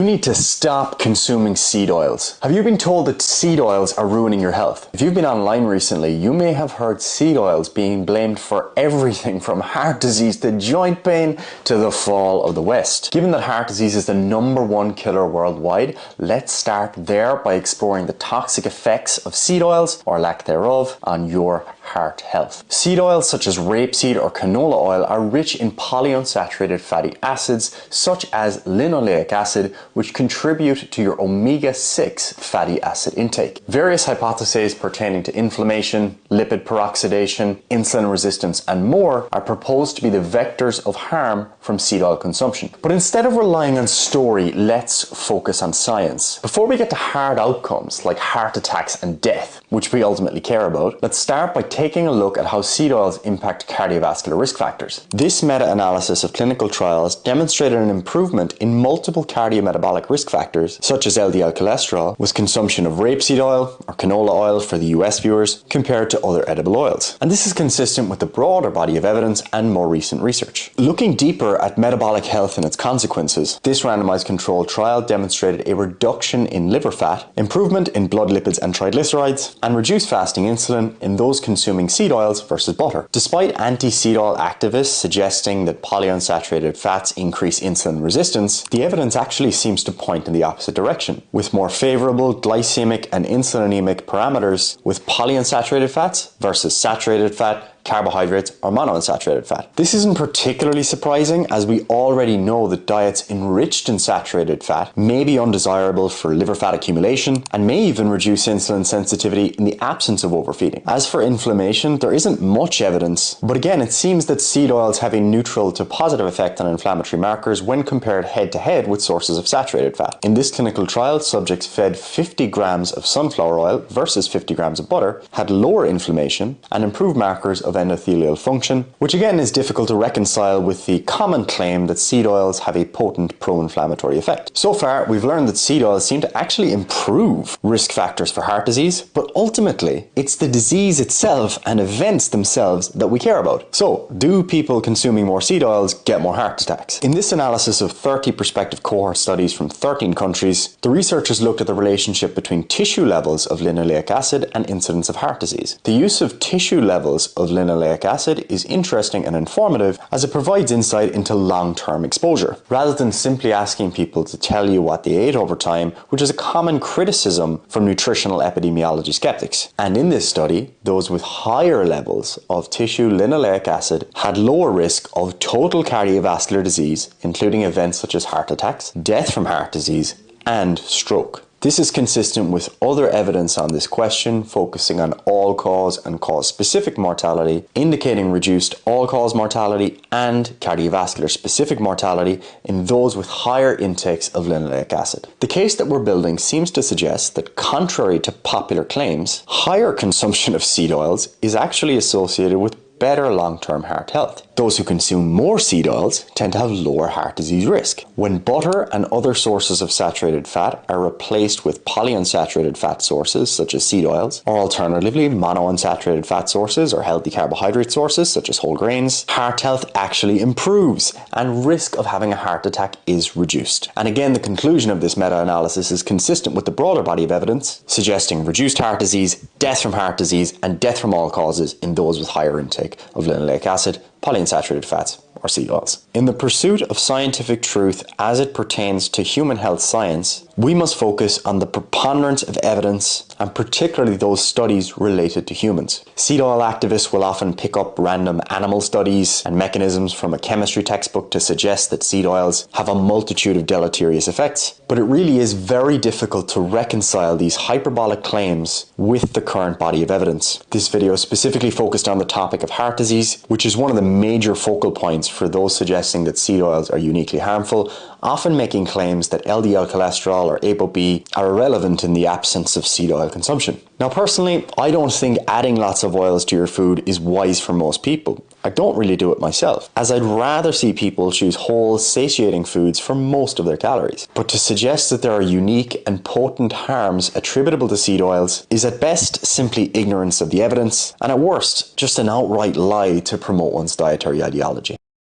You need to stop consuming seed oils. Have you been told that seed oils are ruining your health? If you've been online recently, you may have heard seed oils being blamed for everything from heart disease to joint pain to the fall of the West. Given that heart disease is the #1 killer worldwide, let's start there by exploring the toxic effects of seed oils, or lack thereof, on your heart health. Seed oils such as rapeseed or canola oil are rich in polyunsaturated fatty acids such as linoleic acid, which contribute to your omega-6 fatty acid intake. Various hypotheses pertaining to inflammation, lipid peroxidation, insulin resistance, and more are proposed to be the vectors of harm from seed oil consumption. But instead of relying on story, let's focus on science. Before we get to hard outcomes like heart attacks and death, which we ultimately care about, let's start by taking a look at how seed oils impact cardiovascular risk factors. This meta-analysis of clinical trials demonstrated an improvement in multiple cardiometabolic risk factors, such as LDL cholesterol, with consumption of rapeseed oil, or canola oil for the US viewers, compared to other edible oils. And this is consistent with the broader body of evidence and more recent research. Looking deeper at metabolic health and its consequences, this randomized controlled trial demonstrated a reduction in liver fat, improvement in blood lipids and triglycerides, and reduced fasting insulin in those consuming seed oils versus butter. Despite anti-seed oil activists suggesting that polyunsaturated fats increase insulin resistance, the evidence actually seems to point in the opposite direction, with more favorable glycemic and insulinemic parameters with polyunsaturated fats versus saturated fat, carbohydrates, or monounsaturated fat. This isn't particularly surprising, as we already know that diets enriched in saturated fat may be undesirable for liver fat accumulation and may even reduce insulin sensitivity in the absence of overfeeding. As for inflammation, there isn't much evidence, but again, it seems that seed oils have a neutral to positive effect on inflammatory markers when compared head-to-head with sources of saturated fat. In this clinical trial, subjects fed 50 grams of sunflower oil versus 50 grams of butter had lower inflammation and improved markers of endothelial function, which again is difficult to reconcile with the common claim that seed oils have a potent pro-inflammatory effect. So far, we've learned that seed oils seem to actually improve risk factors for heart disease, but ultimately, it's the disease itself and events themselves that we care about. So, do people consuming more seed oils get more heart attacks? In this analysis of 30 prospective cohort studies from 13 countries, the researchers looked at the relationship between tissue levels of linoleic acid and incidence of heart disease. The use of tissue levels of linoleic acid is interesting and informative, as it provides insight into long-term exposure, rather than simply asking people to tell you what they ate over time, which is a common criticism from nutritional epidemiology skeptics. And in this study, those with higher levels of tissue linoleic acid had lower risk of total cardiovascular disease, including events such as heart attacks, death from heart disease, and stroke. This is consistent with other evidence on this question, focusing on all-cause and cause-specific mortality, indicating reduced all-cause mortality and cardiovascular-specific mortality in those with higher intakes of linoleic acid. The case that we're building seems to suggest that, contrary to popular claims, higher consumption of seed oils is actually associated with better long-term heart health. Those who consume more seed oils tend to have lower heart disease risk. When butter and other sources of saturated fat are replaced with polyunsaturated fat sources such as seed oils, or alternatively monounsaturated fat sources or healthy carbohydrate sources such as whole grains, heart health actually improves and risk of having a heart attack is reduced. And again, the conclusion of this meta-analysis is consistent with the broader body of evidence, suggesting reduced heart disease, death from heart disease, and death from all causes in those with higher intake of linoleic acid, polyunsaturated fats, or seed oils. In the pursuit of scientific truth as it pertains to human health science, we must focus on the preponderance of evidence, and particularly those studies related to humans. Seed oil activists will often pick up random animal studies and mechanisms from a chemistry textbook to suggest that seed oils have a multitude of deleterious effects, but it really is very difficult to reconcile these hyperbolic claims with the current body of evidence. This video is specifically focused on the topic of heart disease, which is one of the major focal points for those suggesting that seed oils are uniquely harmful, often making claims that LDL cholesterol or ApoB are irrelevant in the absence of seed oil consumption. Now personally, I don't think adding lots of oils to your food is wise for most people. I don't really do it myself, as I'd rather see people choose whole, satiating foods for most of their calories. But to suggest that there are unique and potent harms attributable to seed oils is at best simply ignorance of the evidence, and at worst, just an outright lie to promote one's dietary ideology.